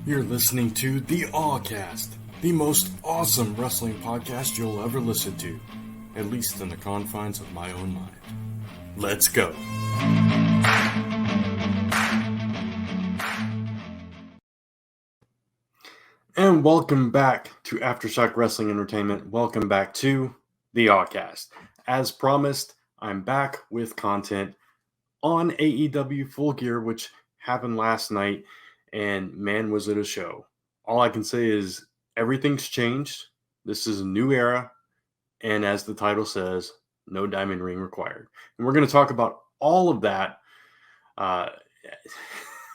You're listening to The Awcast, the most awesome wrestling podcast you'll ever listen to, at least in the confines of my own mind. Let's go. And welcome back to Aftershock Wrestling Entertainment. Welcome back to The Awcast. As promised, I'm back with content on AEW Full Gear, which happened last night, and man, was it a show. All I can say is everything's changed. This is a new era, and as the title says, no diamond ring required. And we're going to talk about all of that,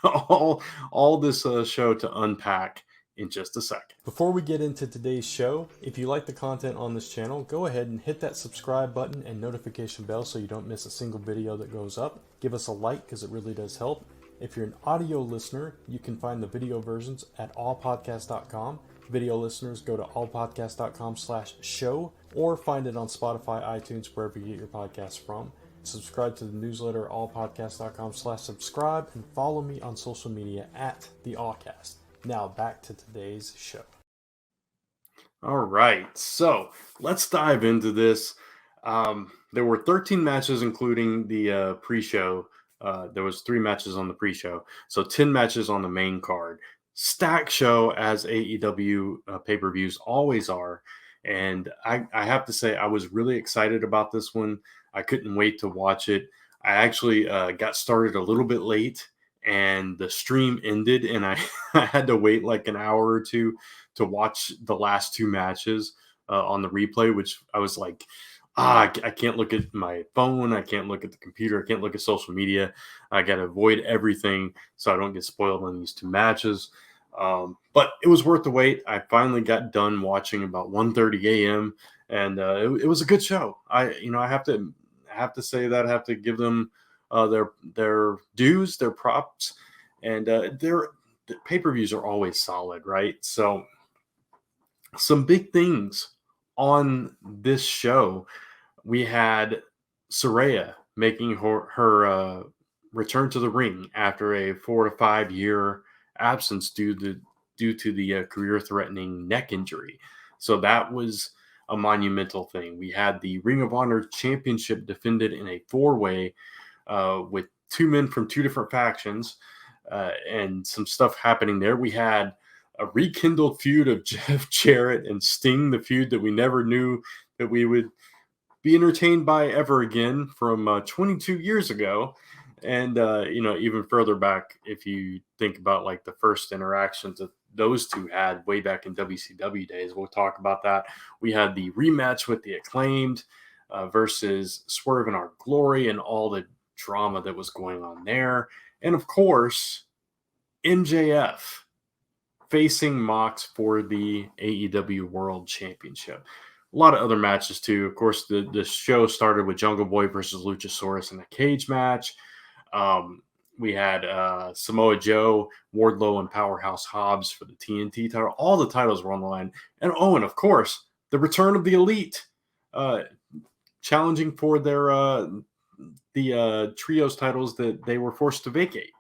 all this show to unpack in just a second. Before we get into today's show, if you like the content on this channel, go ahead and hit that subscribe button and notification bell so you don't miss a single video that goes up. Give us a like because it really does help. If you're an audio listener, you can find the video versions at allpodcast.com. Video listeners, go to allpodcast.com/show or find it on Spotify, iTunes, wherever you get your podcasts from. Subscribe to the newsletter, allpodcast.com/subscribe, and follow me on social media at The Awcast. Now back to today's show. All right, so let's dive into this. There were 13 matches, including the pre-show. There was 3 matches on the pre-show, so 10 matches on the main card. Stack show, as AEW pay-per-views always are, and I have to say I was really excited about this one. I couldn't wait to watch it. I actually got started a little bit late, and the stream ended, and I had to wait like an hour or two to watch the last 2 matches on the replay, which I was like, I can't look at my phone, I can't look at the computer, I can't look at social media. I got to avoid everything so I don't get spoiled on these 2 matches. But it was worth the wait. I finally got done watching about 1:30 a.m. and it was a good show. I have to say that I have to give them their dues, their props, and their pay-per-views are always solid, right? So some big things on this show. We had Saraya making her return to the ring after a 4 to 5 year absence due to the career-threatening neck injury. So that was a monumental thing. We had the Ring of Honor Championship defended in a 4-way with 2 men from 2 different factions, and some stuff happening there. We had a rekindled feud of Jeff Jarrett and Sting, the feud that we never knew that we would be entertained by ever again from 22 years ago. And, even further back, if you think about like the first interactions that those two had way back in WCW days, we'll talk about that. We had the rematch with the Acclaimed versus Swerve in Our Glory and all the drama that was going on there. And of course, MJF facing Mox for the AEW World Championship. A lot of other matches too. Of course, the show started with Jungle Boy versus Luchasaurus in a cage match. We had Samoa Joe, Wardlow, and Powerhouse Hobbs for the TNT title. All the titles were on the line. And of course, the return of the Elite, challenging for their the trios titles that they were forced to vacate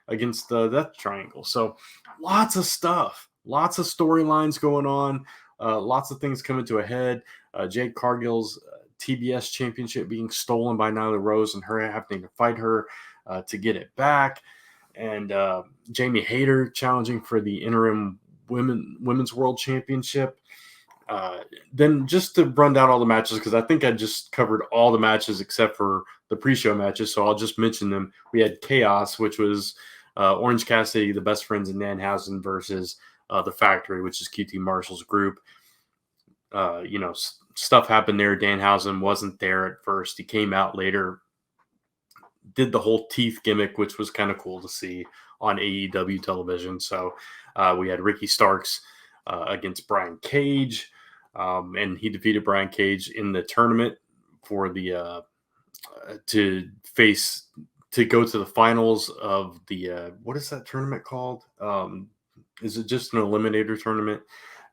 against the Death Triangle. So lots of stuff, lots of storylines going on, lots of things coming to a head. Jade Cargill's TBS championship being stolen by Nyla Rose and her having to fight her to get it back. And Jamie Hayter challenging for the interim women's world championship. Then just to run down all the matches, because I think I just covered all the matches except for the pre-show matches, so I'll just mention them. We had Chaos, which was Orange Cassidy, the Best Friends in Danhausen versus the Factory, which is QT Marshall's group. Stuff happened there. Danhausen wasn't there at first. He came out later, did the whole teeth gimmick, which was kind of cool to see on AEW television. So we had Ricky Starks against Brian Cage, and he defeated Brian Cage in the tournament for the to go to the finals of the what is that tournament called? Is it just an eliminator tournament?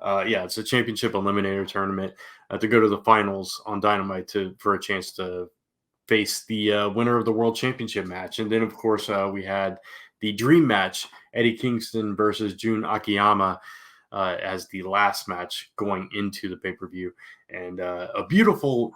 Yeah, it's a championship eliminator tournament to go to the finals on Dynamite for a chance to face the winner of the World Championship match. And then, of course, we had the dream match, Eddie Kingston versus Jun Akiyama, as the last match going into the pay-per-view. And a beautiful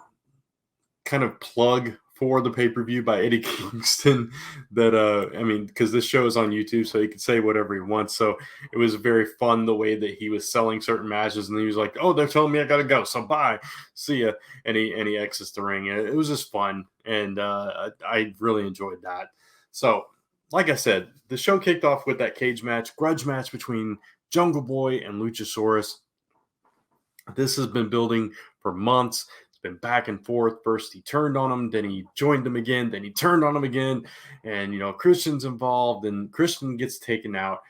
kind of plug for the pay-per-view by Eddie Kingston that I mean, because this show is on YouTube, so he could say whatever he wants. So it was very fun the way that he was selling certain matches, and he was like, "Oh, they're telling me I gotta go, so bye, see ya," and he exits the ring. It was just fun, and I really enjoyed that. So, like I said, the show kicked off with that cage match, grudge match between Jungle Boy and Luchasaurus. This has been building for months. It's been back and forth. First, he turned on him, then he joined him again, then he turned on him again. And, Christian's involved, and Christian gets taken out.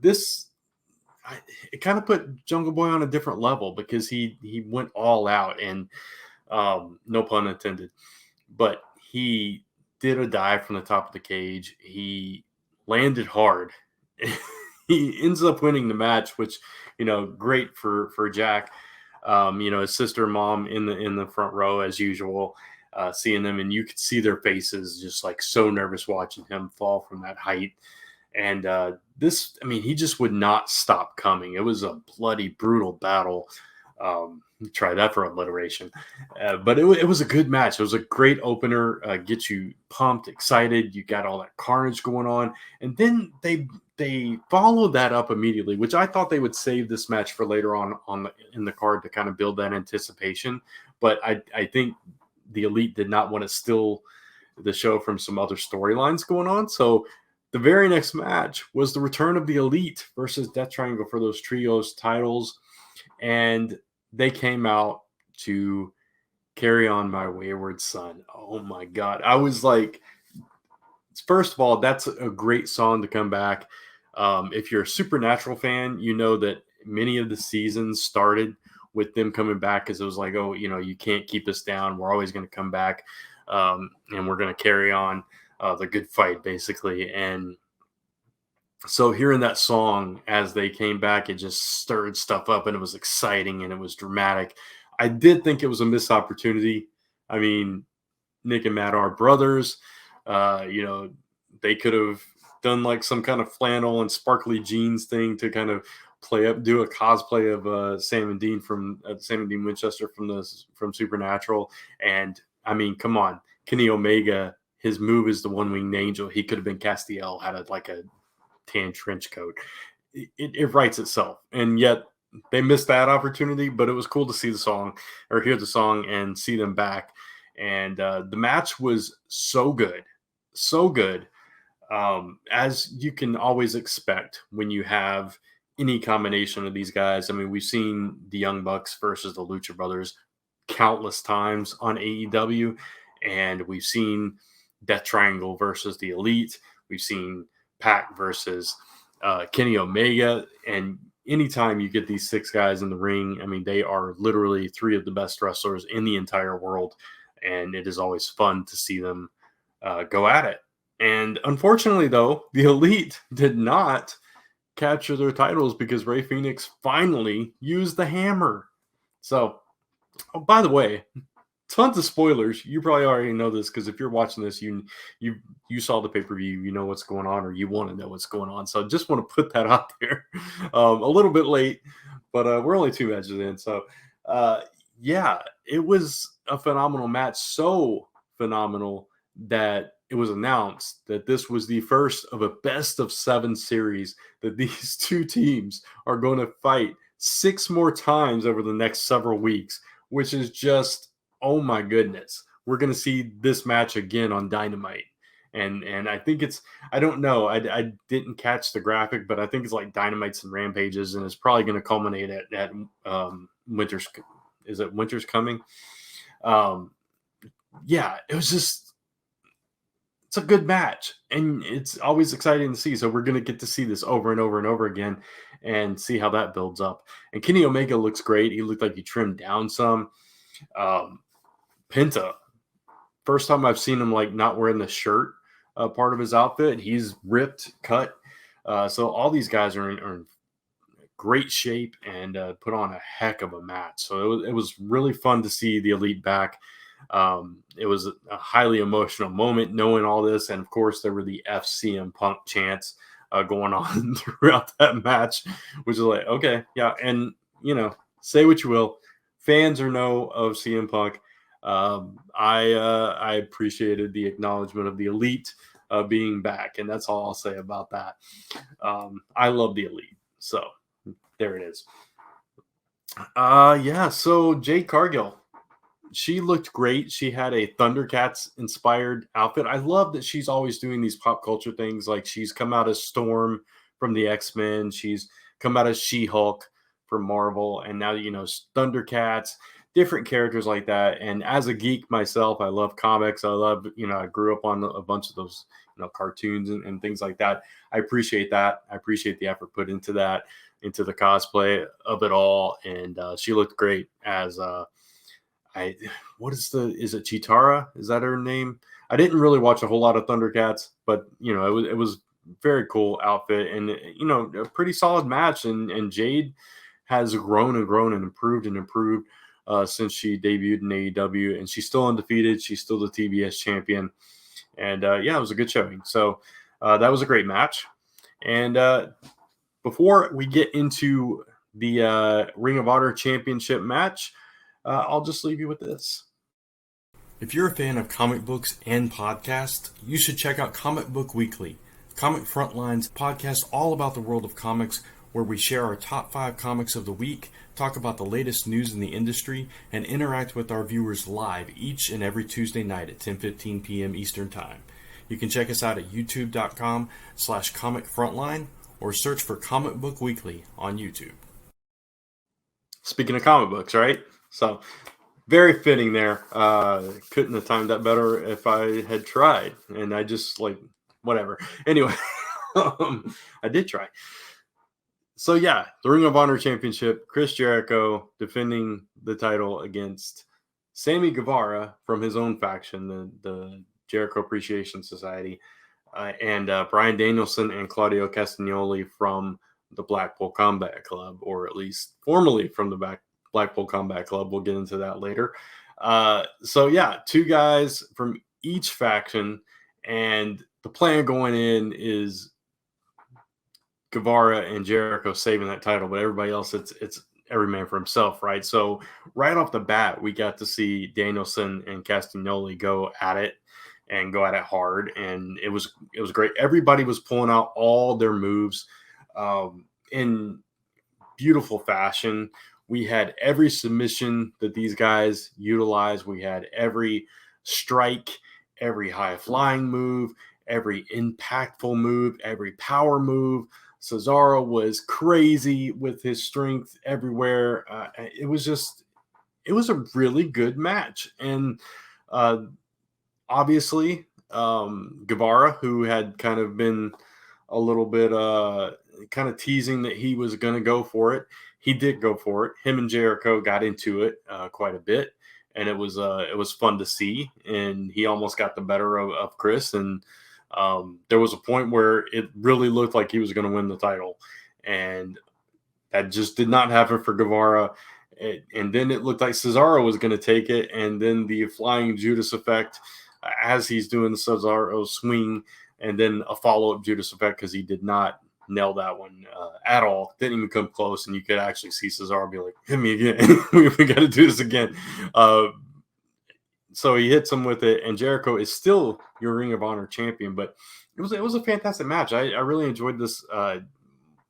This it kind of put Jungle Boy on a different level because he went all out, and no pun intended, but he did a dive from the top of the cage. He landed hard. He ends up winning the match, which great for Jack. His sister and mom in the front row as usual, seeing them, and you could see their faces just like so nervous watching him fall from that height. And he just would not stop coming. It was a bloody, brutal battle. Try that for alliteration. But it was a good match. It was a great opener, get you pumped, excited. You got all that carnage going on. And then they followed that up immediately, which I thought they would save this match for later on in the card to kind of build that anticipation. But I think the Elite did not want to steal the show from some other storylines going on. So the very next match was the return of the Elite versus Death Triangle for those trios titles. And they came out to Carry On My Wayward Son. Oh my God. I was like, first of all, that's a great song to come back. If you're a Supernatural fan, you know that many of the seasons started with them coming back because it was like, oh, you can't keep us down. We're always going to come back, and we're going to carry on the good fight, basically. And so hearing that song as they came back, it just stirred stuff up, and it was exciting and it was dramatic. I did think it was a missed opportunity. I mean, Nick and Matt are brothers. They could have done like some kind of flannel and sparkly jeans thing to kind of do a cosplay of Sam and Dean Sam and Dean Winchester from Supernatural. And I mean, come on, Kenny Omega, his move is the One Winged Angel. He could have been Castiel, had a tan trench coat. It writes itself, and yet they missed that opportunity. But it was cool to see the song or hear the song and see them back. And the match was so good, as you can always expect when you have any combination of these guys. I mean, we've seen the Young Bucks versus the Lucha Brothers countless times on AEW, and we've seen Death Triangle versus the Elite. We've seen Pac versus Kenny Omega, and anytime you get these six guys in the ring, I mean, they are literally three of the best wrestlers in the entire world, and it is always fun to see them go at it. And unfortunately, though, the Elite did not capture their titles because Rey Fenix finally used the hammer. So, by the way, tons of spoilers. You probably already know this because if you're watching this, you saw the pay-per-view, you know what's going on, or you want to know what's going on. So I just want to put that out there. A little bit late, but we're only 2 matches in. So yeah, it was a phenomenal match. So phenomenal that it was announced that this was the first of a best of 7 series that these two teams are going to fight 6 more times over the next several weeks, which is just, oh my goodness. We're going to see this match again on Dynamite. And I think I don't know. I didn't catch the graphic, but I think it's like Dynamites and Rampages, and it's probably going to culminate at Winter's. Is it Winter's Coming? Yeah, it's a good match, and it's always exciting to see. So we're going to get to see this over and over and over again and see how that builds up. And Kenny Omega looks great. He looked like he trimmed down some. Penta, first time I've seen him like not wearing the shirt part of his outfit. He's ripped, cut. So all these guys are in great shape and put on a heck of a match. So it was really fun to see the Elite back. It was a highly emotional moment knowing all this. And of course, there were the FCM Punk chants going on throughout that match, which is like, okay, yeah. And, say what you will, fans or no of CM Punk. I appreciated the acknowledgement of the Elite being back, and that's all I'll say about that. I love the Elite, so there it is. Yeah. So Jade Cargill, she looked great. She had a Thundercats inspired outfit. I love that she's always doing these pop culture things. Like she's come out as Storm from the X-Men. She's come out as She-Hulk from Marvel. And now, Thundercats, different characters like that. And as a geek myself, I love comics. I love, I grew up on a bunch of those, cartoons and things like that. I appreciate that. I appreciate the effort put into that, into the cosplay of it all. And she looked great as is it Chitara? Is that her name? I didn't really watch a whole lot of Thundercats, but it was very cool outfit and a pretty solid match. And Jade has grown and grown and improved since she debuted in AEW, and she's still undefeated. She's still the TBS champion, and yeah, it was a good showing. So that was a great match. And before we get into the Ring of Honor Championship match, I'll just leave you with this. If you're a fan of comic books and podcasts, you should check out Comic Book Weekly, Comic Frontline's podcast all about the world of comics, where we share our top 5 comics of the week, talk about the latest news in the industry, and interact with our viewers live each and every Tuesday night at 10:15 p.m. Eastern Time. You can check us out at youtube.com/Comic Frontline or search for Comic Book Weekly on YouTube. Speaking of comic books, right? So, very fitting there. Couldn't have timed that better if I had tried. And I just, whatever. Anyway, I did try. So, yeah, the Ring of Honor Championship, Chris Jericho defending the title against Sammy Guevara from his own faction, the Jericho Appreciation Society, and Bryan Danielson and Claudio Castagnoli from the Blackpool Combat Club, or at least formerly from the Blackpool Combat Club. We'll get into that later. So yeah, 2 guys from each faction, and the plan going in is Guevara and Jericho saving that title, but everybody else, it's every man for himself, right? So right off the bat, we got to see Danielson and Castagnoli go at it hard, and it was great. Everybody was pulling out all their moves in beautiful fashion. We had every submission that these guys utilized. We had every strike, every high flying move, every impactful move, every power move. Cesaro was crazy with his strength everywhere. It was a really good match. And obviously, Guevara, who had kind of been a little bit kind of teasing that he was going to go for it, he did go for it. Him and Jericho got into it quite a bit, and it was fun to see. And he almost got the better of Chris, and there was a point where it really looked like he was going to win the title, and that just did not happen for Guevara. And then it looked like Cesaro was going to take it, and then the flying Judas effect as he's doing the Cesaro swing, and then a follow-up Judas effect because he did not nail that one at all. Didn't even come close, and you could actually see Cesaro be like, hit me again. we got to do this again. So he hits him with it, and Jericho is still your Ring of Honor champion. But it was a fantastic match. I really enjoyed this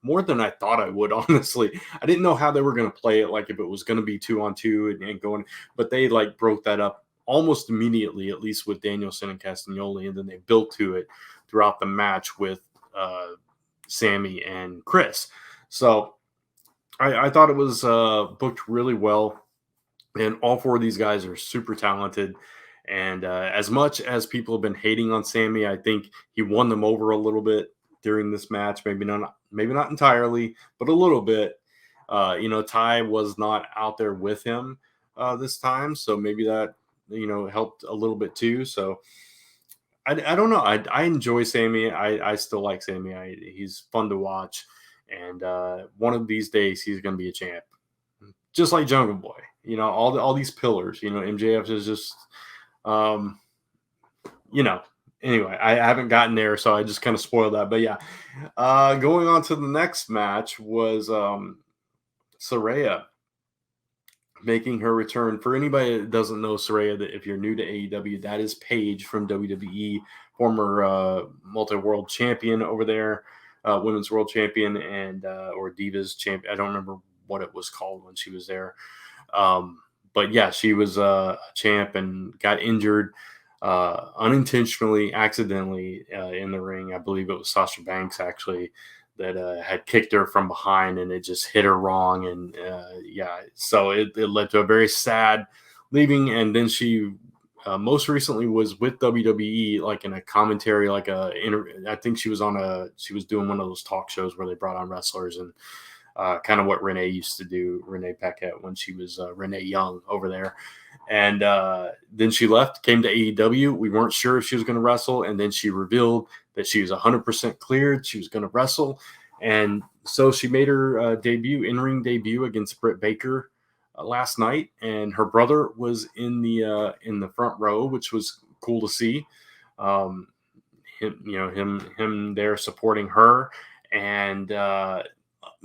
more than I thought I would, honestly. I didn't know how they were going to play it, like if it was going to be 2-on-2 and going, but they broke that up almost immediately, at least with Danielson and Castagnoli, and then they built to it throughout the match with Sammy and Chris. So I thought it was booked really well, and all 4 of these guys are super talented. And as much as people have been hating on Sammy, I think he won them over a little bit during this match. Maybe not entirely, but a little bit. Ty was not out there with him this time, so maybe that helped a little bit too. So I don't know. I enjoy Sammy. I still like Sammy. He's fun to watch, and one of these days he's going to be a champ, just like Jungle Boy. all these pillars. MJF is just, um, you know. Anyway, I haven't gotten there, so I just kind of spoiled that. But yeah, going on to the next match was Saraya making her return. For anybody that doesn't know Saraya, that if you're new to AEW, that is Paige from WWE, former multi-world champion over there, women's world champion, and or Divas champion. I don't remember what it was called when she was there. But yeah, she was a champ and got injured unintentionally, accidentally in the ring. I believe it was Sasha Banks actually that had kicked her from behind, and it just hit her wrong. And yeah, so it led to a very sad leaving. And then she most recently was with WWE, like in a commentary, I think she was doing one of those talk shows where they brought on wrestlers, and kind of what Renee used to do, Renee Paquette, when she was Renee Young over there. And then she left, came to AEW. We weren't sure if she was going to wrestle. And then she revealed that she was 100% cleared. She was going to wrestle. And so she made her in-ring debut against Britt Baker last night. And her brother was in the front row, which was cool to see. Him there supporting her. And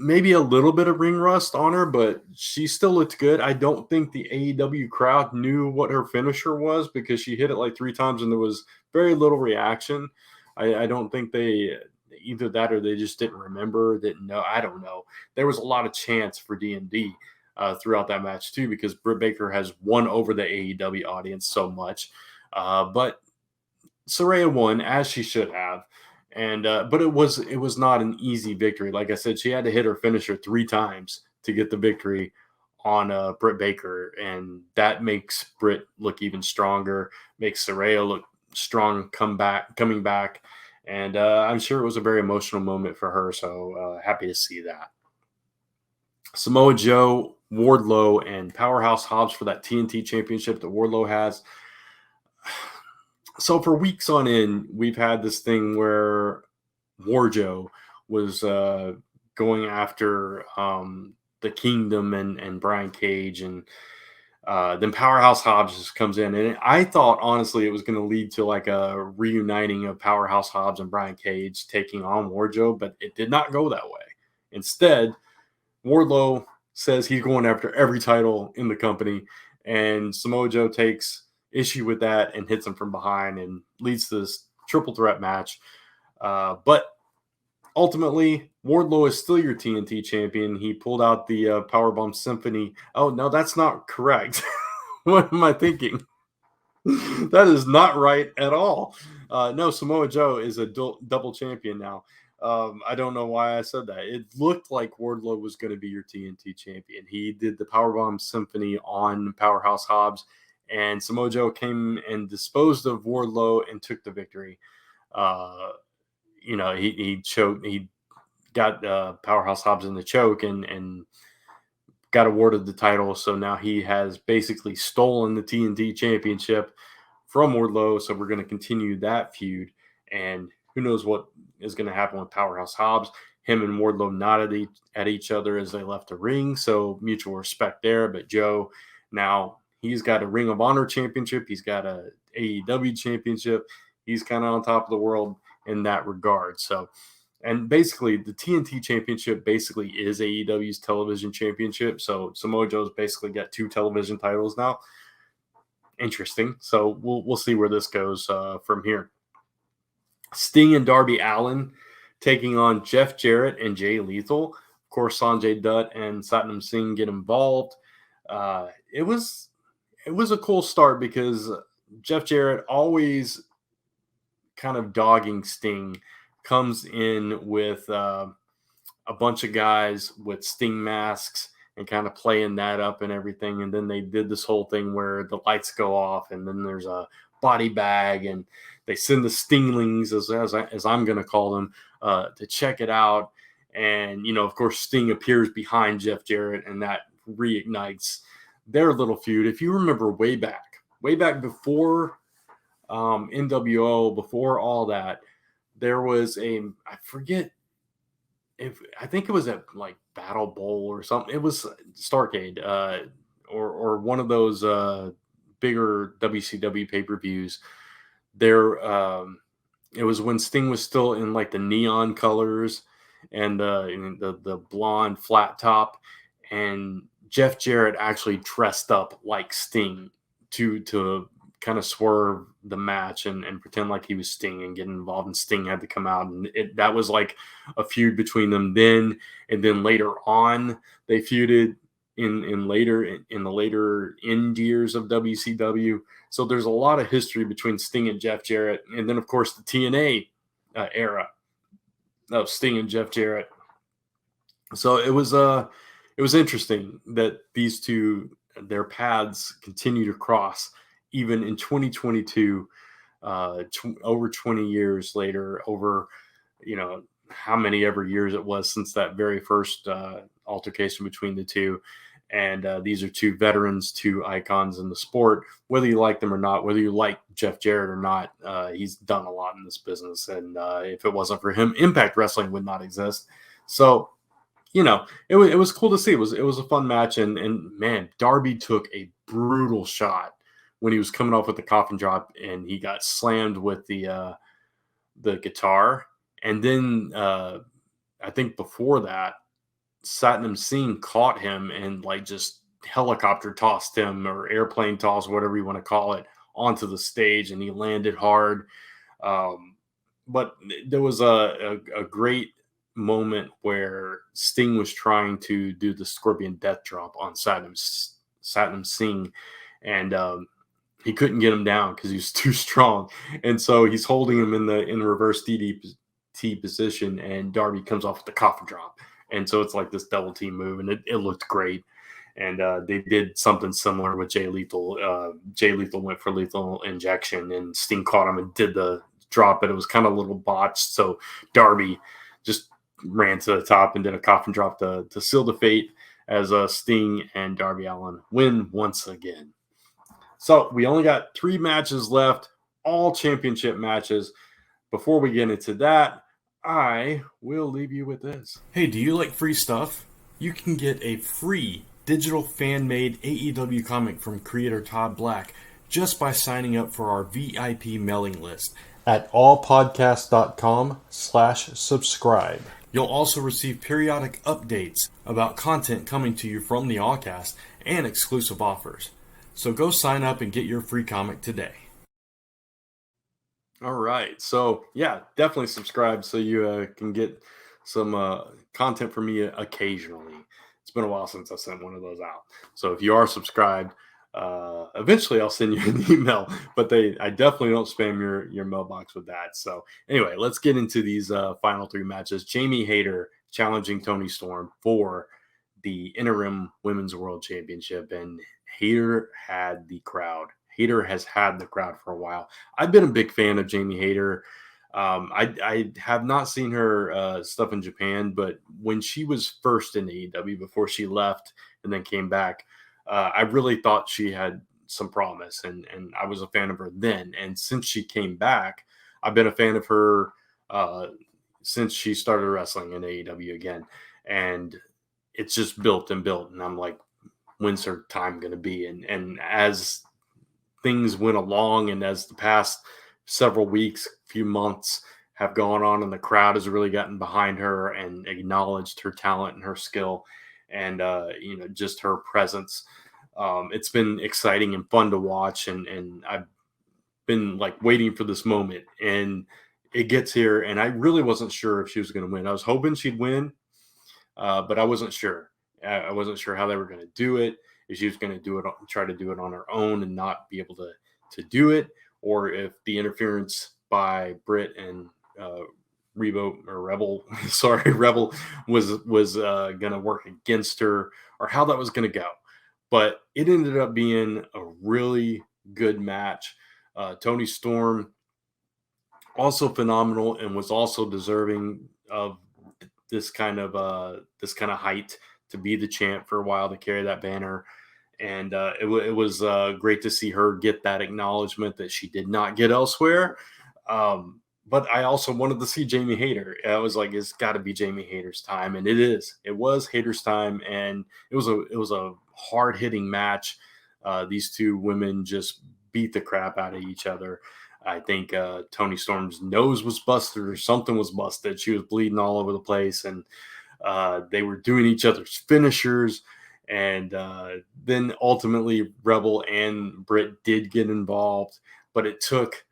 maybe a little bit of ring rust on her, but she still looked good. I don't think the AEW crowd knew what her finisher was because she hit it like 3 times and there was very little reaction. I don't think they either that or they just didn't remember, didn't know. I don't know. There was a lot of chants for D&D throughout that match too because Britt Baker has won over the AEW audience so much. But Saraya won as she should have. And but it was not an easy victory. Like I said, she had to hit her finisher 3 times to get the victory on Britt Baker, and that makes Britt look even stronger, makes Saraya look strong, coming back, and I'm sure it was a very emotional moment for her. So happy to see that. Samoa Joe, Wardlow, and Powerhouse Hobbs for that TNT Championship that Wardlow has. So for weeks on end, we've had this thing where Warjo was going after the Kingdom and Brian Cage, and then Powerhouse Hobbs just comes in, and I thought honestly it was going to lead to like a reuniting of Powerhouse Hobbs and Brian Cage taking on Warjo, but it did not go that way. Instead, Wardlow says he's going after every title in the company, and Samoa Joe takes issue with that and hits him from behind and leads to this triple threat match. But ultimately, Wardlow is still your TNT champion. He pulled out the Powerbomb Symphony. Oh, no, that's not correct. What am I thinking? That is not right at all. No, Samoa Joe is a double champion now. I don't know why I said that. It looked like Wardlow was going to be your TNT champion. He did the Powerbomb Symphony on Powerhouse Hobbs, and Samoa Joe came and disposed of Wardlow and took the victory. He choked. He got Powerhouse Hobbs in the choke and got awarded the title. So now he has basically stolen the TNT championship from Wardlow. So we're going to continue that feud. And who knows what is going to happen with Powerhouse Hobbs. Him and Wardlow nodded at each other as they left the ring. So mutual respect there. But Joe, now he's got a Ring of Honor championship. He's got a AEW championship. He's kind of on top of the world in that regard. So, and basically the TNT championship basically is AEW's television championship. So Samoa Joe's basically got 2 television titles now. Interesting. So we'll see where this goes from here. Sting and Darby Allin taking on Jeff Jarrett and Jay Lethal. Of course, Sanjay Dutt and Satnam Singh get involved. It was a cool start because Jeff Jarrett, always kind of dogging Sting, comes in with a bunch of guys with Sting masks and kind of playing that up and everything. And then they did this whole thing where the lights go off and then there's a body bag and they send the Stinglings, as I'm going to call them, to check it out. And, of course, Sting appears behind Jeff Jarrett, and that reignites their little feud. If you remember way back before NWO, before all that, there was I forget I think it was at like Battle Bowl or something. It was Starrcade, or one of those bigger WCW pay-per-views. There, it was when Sting was still in like the neon colors and the blonde flat top, and Jeff Jarrett actually dressed up like Sting to kind of swerve the match and pretend like he was Sting and get involved. And Sting had to come out, and that was like a feud between them then. And then later on, they feuded in the later end years of WCW. So there's a lot of history between Sting and Jeff Jarrett, and then of course the TNA era of Sting and Jeff Jarrett. So it was interesting that these two, their paths continue to cross even in 2022, over 20 years later, over how many ever years it was since that very first altercation between the two. And these are two veterans, two icons in the sport. Whether you like them or not, whether you like Jeff Jarrett or not, he's done a lot in this business. And if it wasn't for him, Impact Wrestling would not exist. So, it was cool to see. It was a fun match. And man, Darby took a brutal shot when he was coming off with the coffin drop, and he got slammed with the guitar. And then I think before that, Satnam Singh caught him and like just helicopter tossed him, or airplane toss, whatever you want to call it, onto the stage, and he landed hard. But there was a great moment where Sting was trying to do the Scorpion Death Drop on Satnam Singh, and he couldn't get him down because he was too strong, and so he's holding him in reverse DDT position, and Darby comes off with the coffin drop. And so it's like this double team move, and it looked great. And they did something similar with Jay Lethal. Jay Lethal went for lethal injection, and Sting caught him and did the drop, but it was kind of a little botched. So Darby just ran to the top and did a coffin drop to seal the fate, as Sting and Darby Allin win once again. So we only got 3 matches left, all championship matches. Before we get into that, I will leave you with this. Hey, do you like free stuff? You can get a free digital fan-made AEW comic from creator Todd Black just by signing up for our VIP mailing list at allpodcast.com/subscribe. You'll also receive periodic updates about content coming to you from the Allcast and exclusive offers. So go sign up and get your free comic today. All right. So, yeah, definitely subscribe so you can get some content from me occasionally. It's been a while since I sent one of those out. So if you are subscribed, eventually I'll send you an email, but I definitely don't spam your mailbox with that. So anyway, let's get into these final 3 matches. Jamie Hayter challenging Toni Storm for the interim Women's World Championship, and Hayter had the crowd. Hayter has had the crowd for a while. I've been a big fan of Jamie Hayter. I have not seen her stuff in Japan, but when she was first in AEW before she left and then came back, I really thought she had some promise, and I was a fan of her then. And since she came back, I've been a fan of her since she started wrestling in AEW again. And it's just built and built. And I'm like, when's her time going to be? And as things went along, and as the past several weeks, few months have gone on, and the crowd has really gotten behind her and acknowledged her talent and her skill and just her presence, it's been exciting and fun to watch, and I've been like waiting for this moment, and it gets here, and I really wasn't sure if she was going to win. I was hoping she'd win, but I wasn't sure. I wasn't sure how they were going to do it. If she was going to try to do it on her own and not be able to do it, or if the interference by Britt and Rebel was going to work against her, or how that was going to go. But it ended up being a really good match. Toni Storm also phenomenal, and was also deserving of this kind of height to be the champ for a while, to carry that banner. And it was great to see her get that acknowledgement that she did not get elsewhere. But I also wanted to see Jamie Hayter. I was like, it's got to be Jamie Hayter's time, and it is. It was Hayter's time, and it was a hard-hitting match. These two women just beat the crap out of each other. I think Toni Storm's nose was busted or something was busted. She was bleeding all over the place, and they were doing each other's finishers. And then ultimately, Rebel and Britt did get involved, but it took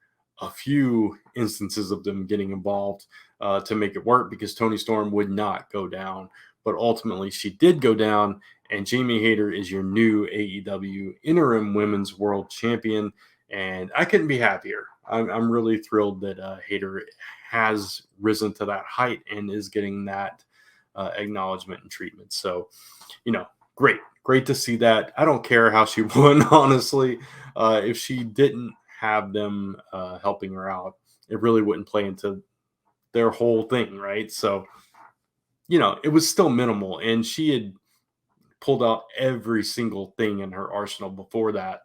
a few instances of them getting involved to make it work because Toni Storm would not go down. But ultimately, she did go down, and Jamie Hayter is your new AEW Interim Women's World Champion. And I couldn't be happier. I'm really thrilled that Hayter has risen to that height and is getting that acknowledgement and treatment. So, great to see that. I don't care how she won, honestly. If she didn't have them helping her out, it really wouldn't play into their whole thing, right? So, it was still minimal, and she had pulled out every single thing in her arsenal before that,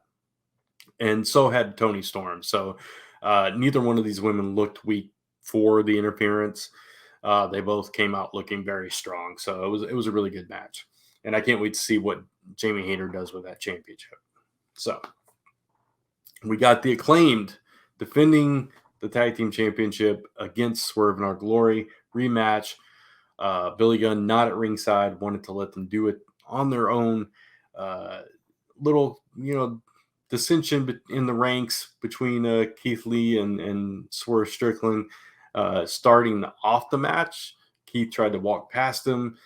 and so had Toni Storm. So neither one of these women looked weak for the interference. They both came out looking very strong. So it was a really good match, and I can't wait to see what Jamie Hayter does with that championship. So we got the Acclaimed defending the tag team championship against Swerve in Our Glory rematch. Billy Gunn, not at ringside, wanted to let them do it on their own. Little, dissension in the ranks between Keith Lee and Swerve Strickland. Starting off the match, Keith tried to walk past him.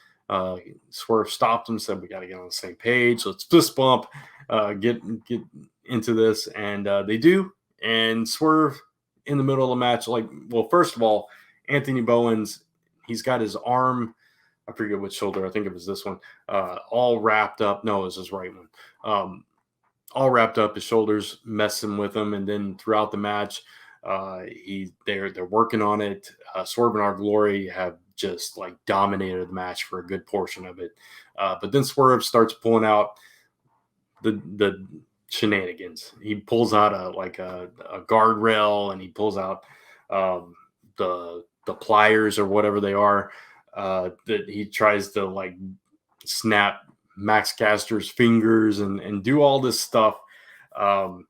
Swerve stopped him, said, "We got to get on the same page. Let's fist bump, get into this," and they do. And Swerve in the middle of the match, first of all, Anthony Bowens, he's got his arm, I forget which shoulder, I think it was this one, all wrapped up. No, it was his right one. All wrapped up, his shoulders messing with him. And then throughout the match, they're working on it. Swerve and Our Glory have just dominated the match for a good portion of it. But then Swerve starts pulling out the shenanigans. He pulls out a guardrail, and he pulls out the pliers or whatever they are, that he tries to snap Max Caster's fingers and do all this stuff. And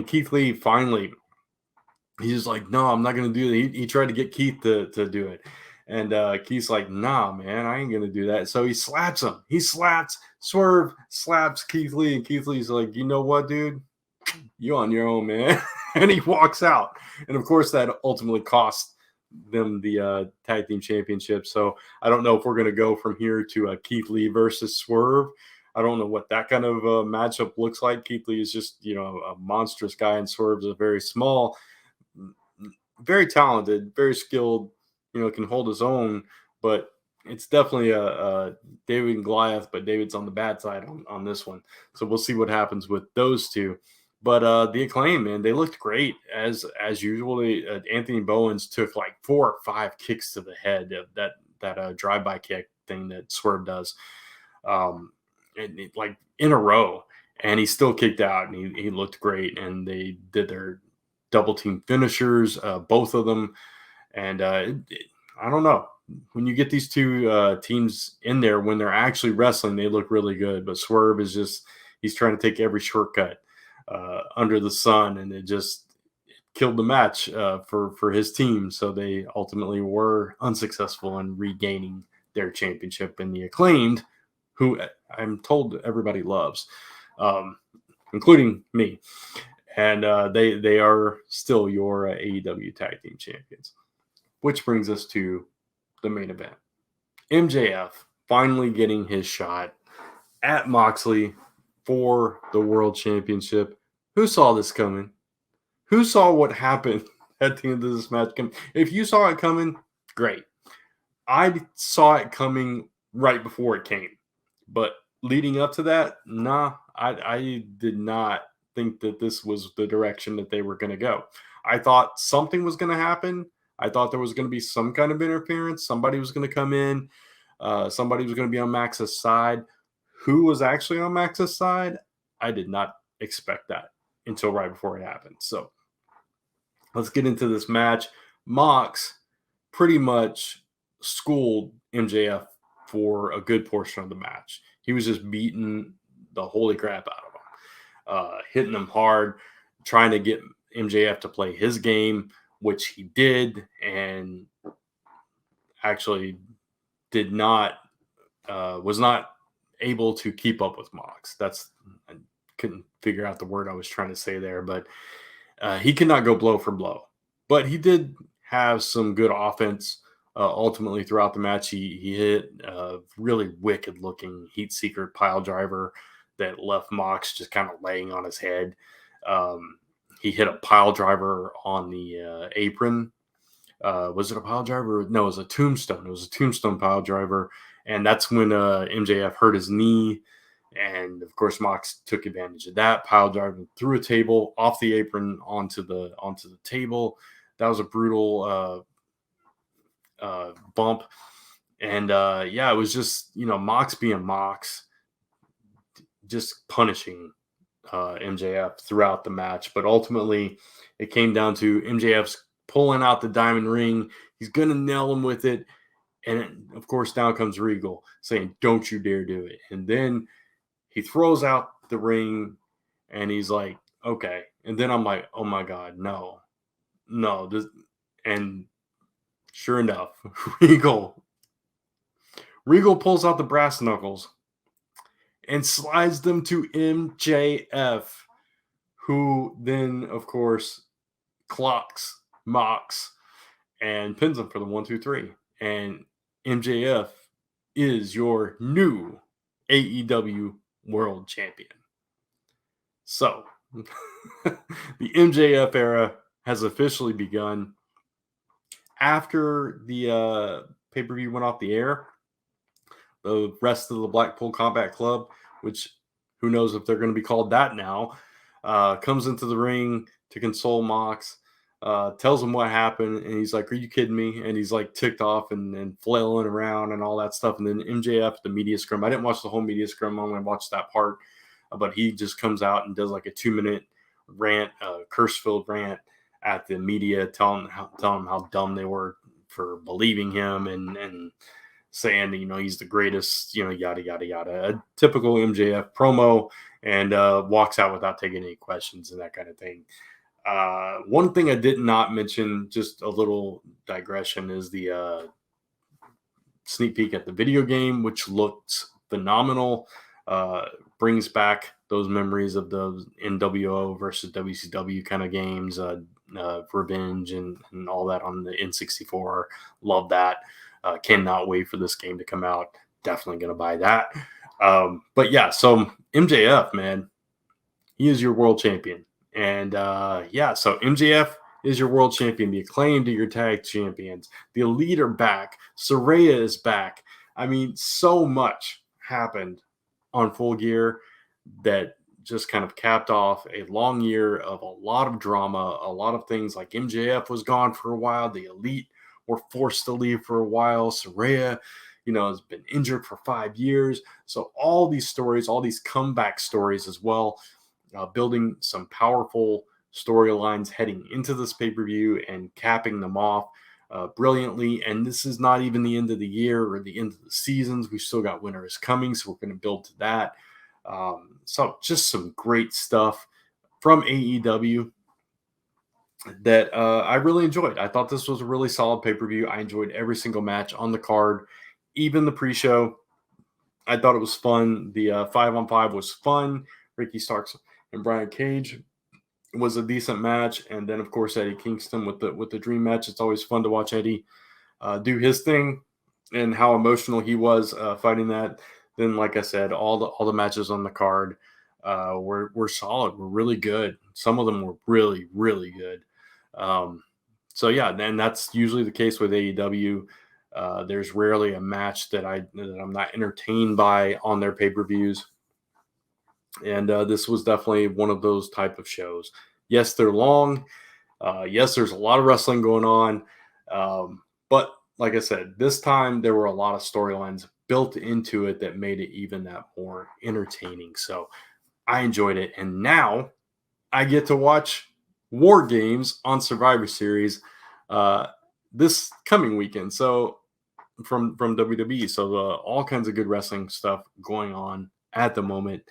Keith Lee finally, he's like, "No, I'm not going to do it." He tried to get Keith to do it. And Keith's like, "Nah, man, I ain't going to do that." So he slaps him. Swerve slaps Keith Lee. And Keith Lee's like, "You know what, dude? You on your own, man." And he walks out. And of course, that ultimately cost them the tag team championship. So I don't know if we're going to go from here to Keith Lee versus Swerve. I don't know what that kind of matchup looks like. Keith Lee is just, a monstrous guy, and Swerve is a very small, very talented, very skilled, can hold his own, but it's definitely a David and Goliath, but David's on the bad side on this one. So we'll see what happens with those two. But the Acclaim, man, they looked great as usual. Anthony Bowens took 4 or 5 kicks to the head, that drive-by kick thing that Swerve does, in a row, and he still kicked out, and he looked great. And they did their double team finishers, both of them, and I don't know. When you get these two teams in there, when they're actually wrestling, they look really good. But Swerve is he's trying to take every shortcut under the sun, and it just killed the match for his team. So they ultimately were unsuccessful in regaining their championship. And the Acclaimed, who I'm told everybody loves, including me, and they are still your AEW Tag Team Champions. Which brings us to the main event. MJF finally getting his shot at Moxley for the World Championship. Who saw this coming? Who saw what happened at the end of this match? If you saw it coming, great. I saw it coming right before it came. But leading up to that, nah, I did not think that this was the direction that they were going to go. I thought something was going to happen. I thought there was going to be some kind of interference. Somebody was going to come in. Somebody was going to be on Max's side. Who was actually on Max's side? I did not expect that until right before it happened. So let's get into this match. Mox pretty much schooled MJF for a good portion of the match. He was just beating the holy crap out of him, hitting him hard, trying to get MJF to play his game, which he did, and actually did not was not able to keep up with Mox. I couldn't figure out the word I was trying to say there, but he could not go blow for blow. But he did have some good offense. Ultimately, throughout the match, he hit a really wicked looking heat seeker pile driver that left Mox just kind of laying on his head. He hit a pile driver on the apron. Was it a pile driver? No, it was a tombstone. It was a tombstone pile driver. And that's when MJF hurt his knee. And of course, Mox took advantage of that, pile driving through a table, off the apron, onto the table. That was a brutal bump. And yeah, it was just, Mox being Mox, just punishing MJF throughout the match. But ultimately, it came down to MJF's pulling out the diamond ring. He's going to nail him with it. And of course, down comes Regal saying, "Don't you dare do it." And then he throws out the ring and he's like, "Okay." And then I'm like, "Oh my God, no. And sure enough, Regal pulls out the brass knuckles and slides them to MJF, who then, of course, clocks Mox and pins him for the 1, 2, 3. And MJF is your new AEW World Champion. So, the MJF era has officially begun. After the pay-per-view went off the air, the rest of the Blackpool Combat Club, which who knows if they're going to be called that now, comes into the ring to console Mox, tells him what happened, and he's like, "Are you kidding me?" And he's like ticked off and flailing around and all that stuff. And then MJF, the media scrum, I didn't watch the whole media scrum, I only watched that part, but he just comes out and does like a 2-minute rant, curse-filled rant at the media, telling them how dumb they were for believing him and saying, he's the greatest, yada, yada, yada. A typical MJF promo, and walks out without taking any questions and that kind of thing. One thing I did not mention, just a little digression, is the sneak peek at the video game, which looked phenomenal. Brings back those memories of the NWO versus WCW kind of games, Revenge and all that on the N64. Love that. Cannot wait for this game to come out. Definitely going to buy that. But yeah, so MJF, man, he is your world champion. And yeah, so MJF is your world champion. The Acclaimed are your tag champions. The Elite are back. Saraya is back. I mean, so much happened on Full Gear that just kind of capped off a long year of a lot of drama, a lot of things. Like MJF was gone for a while. The Elite were forced to leave for a while. Saraya, has been injured for 5 years. So all these stories, all these comeback stories as well, building some powerful storylines heading into this pay-per-view and capping them off brilliantly. And this is not even the end of the year or the end of the seasons. We've still got Winter is Coming, so we're going to build to that. So just some great stuff from AEW that I really enjoyed. I thought this was a really solid pay-per-view. I enjoyed every single match on the card, even the pre-show. I thought it was fun. The 5-on-5 was fun. Ricky Starks and Brian Cage was a decent match. And then, of course, Eddie Kingston with the dream match. It's always fun to watch Eddie do his thing and how emotional he was fighting that. Then, like I said, all the matches on the card were solid, were really good. Some of them were really, really good. So yeah, and that's usually the case with AEW. There's rarely a match that I'm not entertained by on their pay-per-views. And this was definitely one of those type of shows. Yes, they're long. Yes, there's a lot of wrestling going on. But like I said, this time there were a lot of storylines built into it that made it even that more entertaining. So I enjoyed it. And now I get to watch War Games on Survivor Series this coming weekend. So from WWE. So all kinds of good wrestling stuff going on at the moment.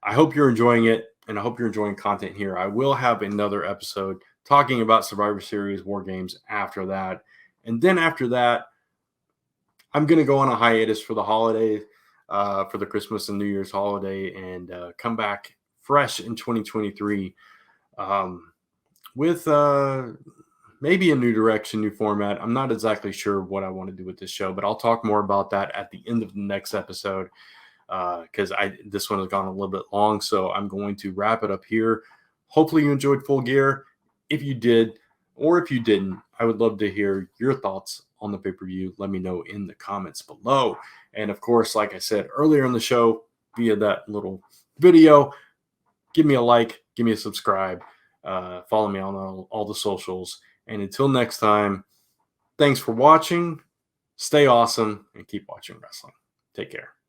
I hope you're enjoying it, and I hope you're enjoying content here. I will have another episode talking about Survivor Series War Games after that. And then after that, I'm going to go on a hiatus for the holiday, for the Christmas and New Year's holiday, and come back fresh in 2023 with maybe a new direction, new format. I'm not exactly sure what I want to do with this show, but I'll talk more about that at the end of the next episode, because this one has gone a little bit long, so I'm going to wrap it up here. Hopefully you enjoyed Full Gear. If you did, or if you didn't, I would love to hear your thoughts on the pay-per-view. Let me know in the comments below. And of course, like I said earlier in the show, via that little video, give me a like, give me a subscribe, follow me on all the socials. And until next time, thanks for watching. Stay awesome and keep watching wrestling. Take care.